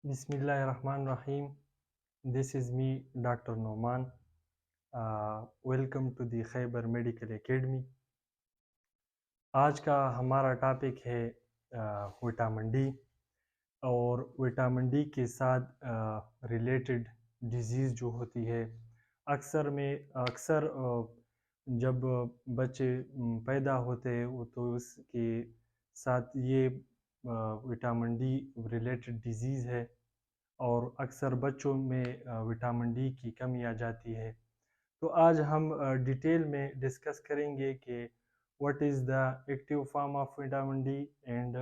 Bismillahirrahmanirrahim. This is me, Dr. Noman. Welcome to the Khaybar Medical Academy. आज का हमारा topic है vitamin D और विटामिन डी के साथ रिलेटेड डिजीज़ जो होती है। अक्सर जब बच्चे पैदा होते हैं वो तो उसके साथ ये विटामिन डी रिलेटेड डिजीज़ है और अक्सर बच्चों में विटामिन डी की कमी आ जाती है। तो आज हम डिटेल में डिस्कस करेंगे कि what is the active form of vitamin D and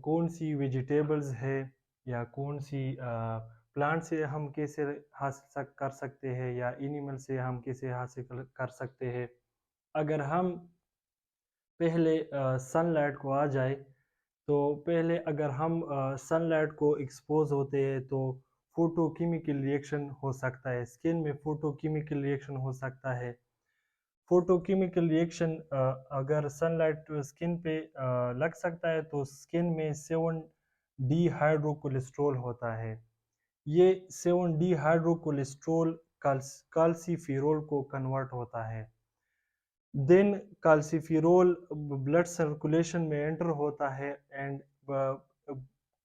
कौन सी वेजिटेबल्स है या कौन सी प्लांट से हम कैसे हासिल कर सकते हैं या एनिमल से हम कैसे हासिल कर सकते हैं। अगर हम पहले सनलाइट को आ जाए तो पहले अगर हम सनलाइट को एक्सपोज होते हैं तो फोटोकेमिकल रिएक्शन हो सकता है, स्किन में फोटोकेमिकल रिएक्शन हो सकता है। फोटोकेमिकल रिएक्शन अगर सनलाइट स्किन पे लग सकता है तो स्किन में 7 डी हाइड्रो कोलेस्ट्रॉल होता है। ये 7 डी हाइड्रो कोलेस्ट्रॉल काल्सीफेरोल को कन्वर्ट होता है। देन काल्सीफेरोल ब्लड सर्कुलेशन में एंटर होता है and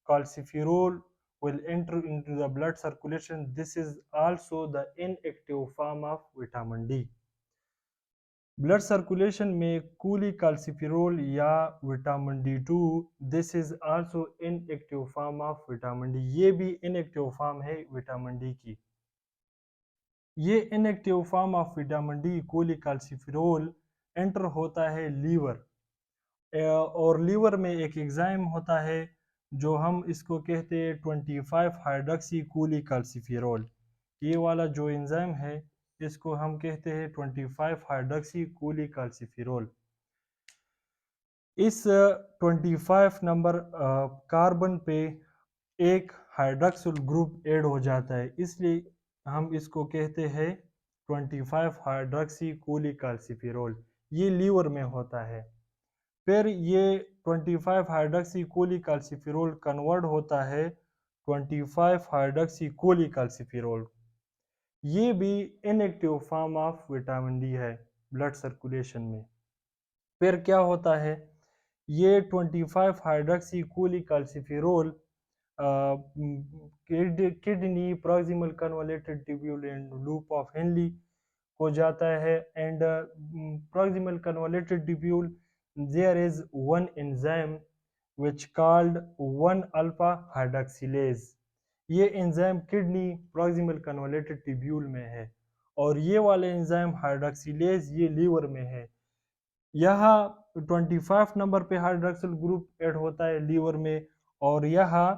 calciferol will enter into the blood circulation. This is also the inactive form of vitamin D. Blood circulation में कूली calciferol या vitamin D2, this is also inactive form of vitamin D. ये भी inactive form है vitamin D की। ये inactive form of vitamin D coolie calciferol enter होता है liver और लीवर में एक एंजाइम होता है जो हम इसको कहते हैं 25 हाइड्रोक्सी कूली कैल्सिफेरॉल। ये वाला जो एंजाइम है इसको हम कहते हैं 25 हाइड्रोक्सी कूली कैल्सिफेरॉल। इस 25 नंबर कार्बन पे एक हाइड्रोक्सिल ग्रुप ऐड हो जाता है, इसलिए हम इसको कहते हैं 25 हाइड्रोक्सी कूली कैल्सिफेरॉल। ये लीवर में होता है। फिर ये 25 हाइड्रोक्सी कोलीकाल्सिफेरॉल कन्वर्ट होता है 25 हाइड्रोक्सी कोलीकाल्सिफेरॉल। ये भी inactive form of vitamin D है ब्लड सर्कुलेशन में। फिर क्या होता है, ये 25 hydroxy cholecalciferol kidney proximal convoluted tubule and loop of Henle हो जाता है and proximal convoluted tubule there is one enzyme which called 1-alpha hydroxylase। ये enzyme kidney proximal convoluted tubule में है और ये वाले एंजाइम हाइड्रोक्सिलेज ये लीवर में है। यहाँ 25 नंबर पे हाइड्रोक्सिल ग्रुप ऐड होता है लीवर में और यहाँ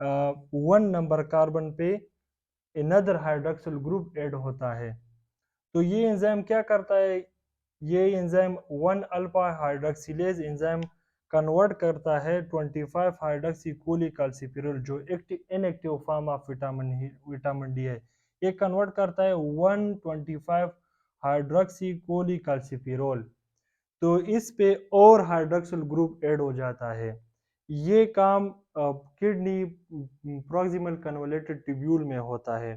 1 नंबर कार्बन पे अनदर हाइड्रोक्सिल ग्रुप ऐड होता है। तो ये एंजाइम क्या करता है, ये एंजाइम 1-अल्फा हाइड्रोक्सिलेज एंजाइम कन्वर्ट करता है 25 हाइड्रोक्सी कोलीकाल्सिफेरॉल जो inactive form of vitamin D है। ये कन्वर्ट करता है 125 हाइड्रोक्सी कोलीकाल्सिफेरॉल। तो इस पे और हाइड्रोक्सिल ग्रुप ऐड हो जाता है। ये काम किडनी प्रॉक्सिमल कन्वोलेटेड ट्यूब्यूल में होता है।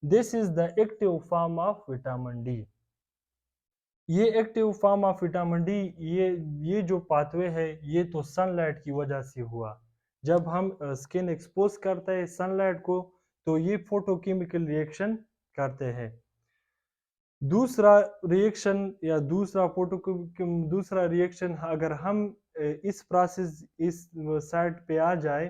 This is the active form of vitamin D. ये active form of vitamin D ये जो पाथवे है ये तो सनलाइट की वजह से हुआ। जब हम स्किन एक्सपोज करते हैं सनलाइट को तो ये फोटोकेमिकल रिएक्शन करते हैं। दूसरा रिएक्शन या दूसरा रिएक्शन अगर हम इस प्रोसेस इस साइड पे आ जाए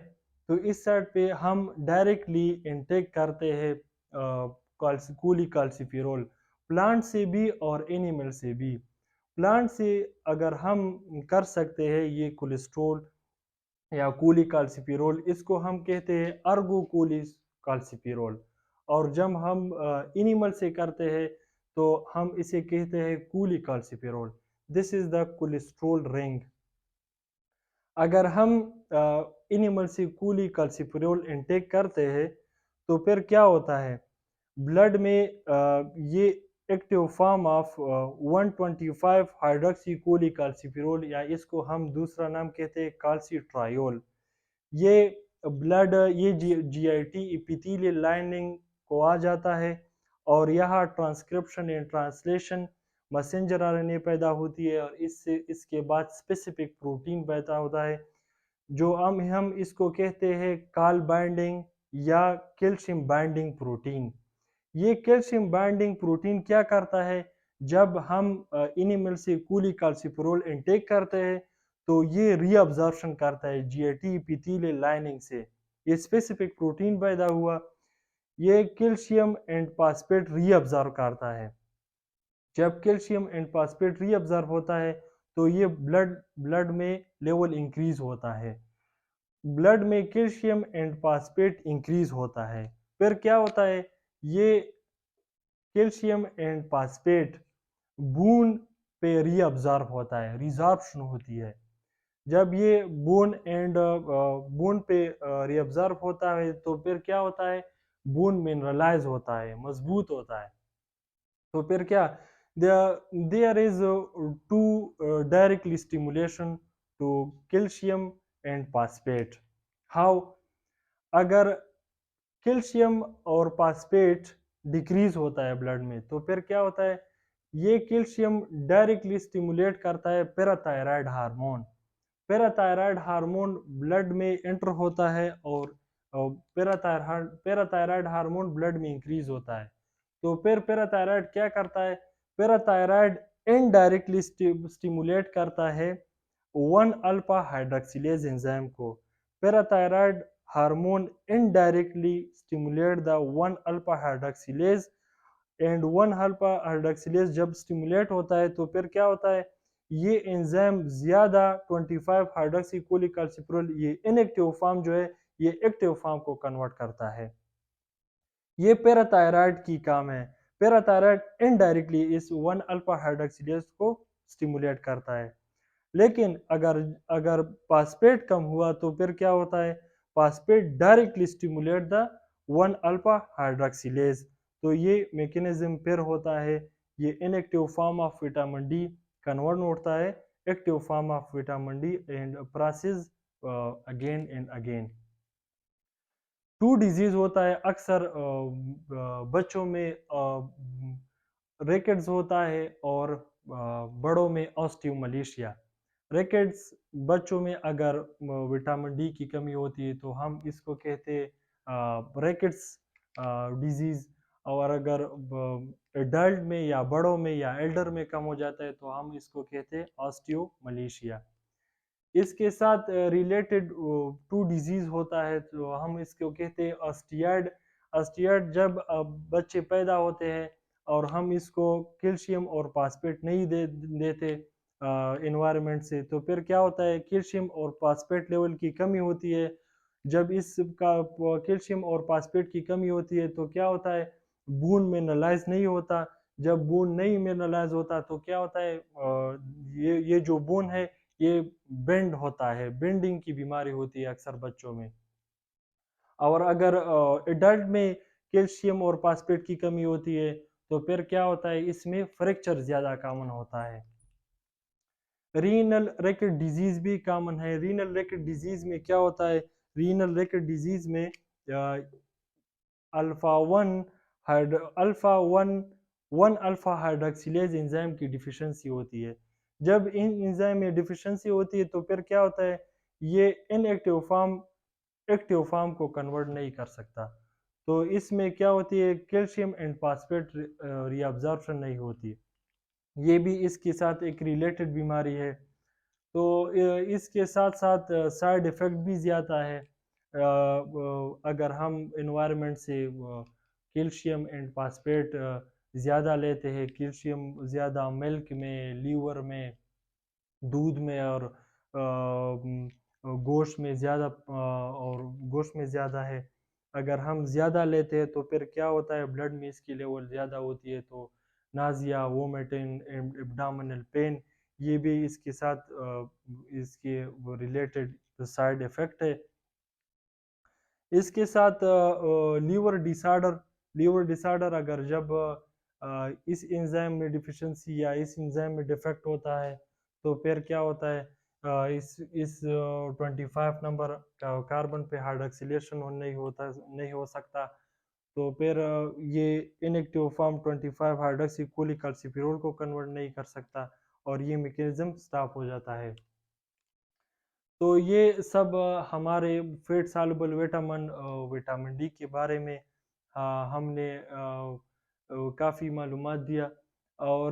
तो इस साइड पे हम डायरेक्टली इनटेक करते हैं कूली कैल्सिफेरॉल प्लांट से भी और एनिमल से भी। प्लांट से अगर हम कर सकते हैं ये कोलेस्ट्रॉल या कूली कैल्सिफेरॉल, इसको हम कहते हैं अर्गो कूली कैल्सिफेरॉल। और जब हम एनिमल से करते हैं तो हम इसे कहते हैं coolie calciferol. This is the cholesterol ring. अगर हम एनिमल से कूली कैल्सिफेरॉल इनटेक करते हैं तो फिर क्या होता है, ब्लड में ये active form of 125 hydroxy cholecalciferol या इसको हम दूसरा नाम कहते हैं कैल्सिट्रायोल, ये ब्लड ये जीआईटी इपिथेलियल लाइनिंग को आ जाता है और यहाँ transcription and translation messenger RNA पैदा होती है और इससे इसके बाद स्पेसिफिक प्रोटीन पैदा होता है जो हम इसको कहते हैं काल बाइंडिंग या कैल्शियम बाइंडिंग प्रोटीन। ये कैल्शियम बाइंडिंग प्रोटीन क्या करता है, जब हम एनिमल से कोलिकाल्सिफेरोल इनटेक करते हैं तो ये रीअब्जॉर्प्शन करता है जीआईटी एपिथेलियल लाइनिंग से। ये स्पेसिफिक प्रोटीन पैदा हुआ, ये कैल्शियम एंड फास्फेट रीअब्जॉर्ब करता है। जब कैल्शियम एंड फास्फेट रीअब्जॉर्ब होता है तो ये ब्लड में लेवल इंक्रीज होता है, ब्लड में कैल्शियम एंड फास्फेट इंक्रीज होता है। फिर क्या होता है, ये कैल्शियम एंड फास्फेट बून पे रीअब्जॉर्ब होता है, रिजॉर्प्शन होती है। जब ये बोन पे रीअब्जॉर्ब होता है तो फिर क्या होता है, बोन मिनरलाइज होता है, मजबूत होता है। तो फिर क्या, there is to directly stimulation to calcium and phosphate. How, अगर कैल्शियम और फास्फेट डिक्रीज होता है ब्लड में तो फिर क्या होता है, ये कैल्शियम डायरेक्टली स्टिमुलेट करता है parathyroid hormone. Parathyroid hormone blood में एंटर होता है और पैराथायराइड हार्मोन ब्लड में इंक्रीज होता है। तो फिर पैराथायराइड क्या करता है, पैराथायराइड इनडायरेक्टली स्टिमुलेट करता है 1 अल्फा हाइड्रोक्सिलेज एंजाइम को। Parathyroid hormone indirectly stimulate the 1 alpha hydroxylase and 1 alpha hydroxylase जब स्टिमुलेट होता है तो फिर क्या होता है, ये एंजाइम ज्यादा 25 हाइड्रोक्सी कोलिकाल्सिफेरोल ये इनएक्टिव फॉर्म जो है ये एक्टिव फॉर्म को कन्वर्ट करता है। ये पैराथायराइड की काम है। पैराथायराइड इनडायरेक्टली इस 1 अल्फा हाइड्रोक्सिलेज को स्टिमुलेट करता है। लेकिन अगर अगर फास्फेट कम हुआ तो फिर क्या होता है, phosphate directly stimulate the 1 alpha hydroxylase. तो ये मैकेनिज्म फिर होता है, ये inactive form of vitamin D convert होता है active form of vitamin D and process again and again. To disease होता है अक्सर बच्चों में, रिकेट्स होता है और बड़ों में ऑस्टियोमलेशिया। रिकेट्स बच्चों में अगर विटामिन डी की कमी होती है तो हम इसको कहते हैं रिकेट्स डिजीज, और अगर एडल्ट में या बड़ों में या एल्डर में कम हो जाता है तो हम इसको कहते हैं ऑस्टियोमलेशिया। इसके साथ रिलेटेड टू डिजीज होता है तो हम इसको कहते हैं ऑस्टियाड। ऑस्टियाड जब बच्चे पैदा होते हैं और हम इसको कैल्शियम और फास्फेट नहीं देते इन्वायरमेंट से तो फिर क्या होता है, कैल्शियम और फास्फेट लेवल की कमी होती है। जब इसका कैल्शियम और फास्फेट की कमी होती है तो क्या होता है, बून मिनरलाइज नहीं होता। जब बून नहीं मिनरलाइज होता तो क्या होता है, ये जो बून है ये बेंड होता है, बेंडिंग की बीमारी होती है अक्सर बच्चों में। और अगर एडल्ट में कैल्शियम और फास्फेट की कमी होती है तो फिर क्या होता है, इसमें फ्रैक्चर ज्यादा कॉमन होता है। रीनल रैकेट डिजीज भी कॉमन है। रीनल रैकेट डिजीज में क्या होता है, रीनल रैकेट डिजीज में alpha one alpha hydroxylase enzyme की डिफिशिएंसी होती है। जब इन एंजाइम में डिफिशिएंसी होती है तो फिर क्या होता है, ये इनएक्टिव फॉर्म एक्टिव फॉर्म को कन्वर्ट नहीं कर सकता। तो इसमें क्या होती है, कैल्शियम एंड फास्फेट रीअब्जॉर्प्शन नहीं होती। ये भी इसके साथ एक रिलेटेड बीमारी है। तो इसके साथ साथ साइड इफ़ेक्ट भी ज़्यादा है। अगर हम इन्वायरमेंट से कैल्शियम एंड फास्फेट ज़्यादा लेते हैं, कैल्शियम ज़्यादा मिल्क में, लीवर में, दूध में और गोश्त में ज़्यादा, और गोश्त में ज़्यादा है। अगर हम ज़्यादा लेते हैं तो फिर क्या होता है, ब्लड में इसकी लेवल ज़्यादा होती है तो नाजिया, वोमिटिंग, एब्डोमिनल पेन ये भी इसके साथ इसके रिलेटेड साइड इफ़ेक्ट है। इसके साथ लीवर डिसऑर्डर अगर जब इस एंजाइम में डिफिशिएंसी या इस एंजाइम में डिफेक्ट होता है तो फिर क्या होता है, इस 25 नंबर कार्बन पे हाइड्रॉक्सिलेशन नहीं हो सकता। तो फिर ये इनएक्टिव फॉर्म 25 हाइड्रॉक्सी कोलिकल्सिफेरोल को कन्वर्ट नहीं कर सकता और ये मैकेनिज्म स्टॉप हो जाता है। तो ये सब हमारे fat soluble vitamin vitamin D के बारे में हमने काफ़ी मालूमात दिया और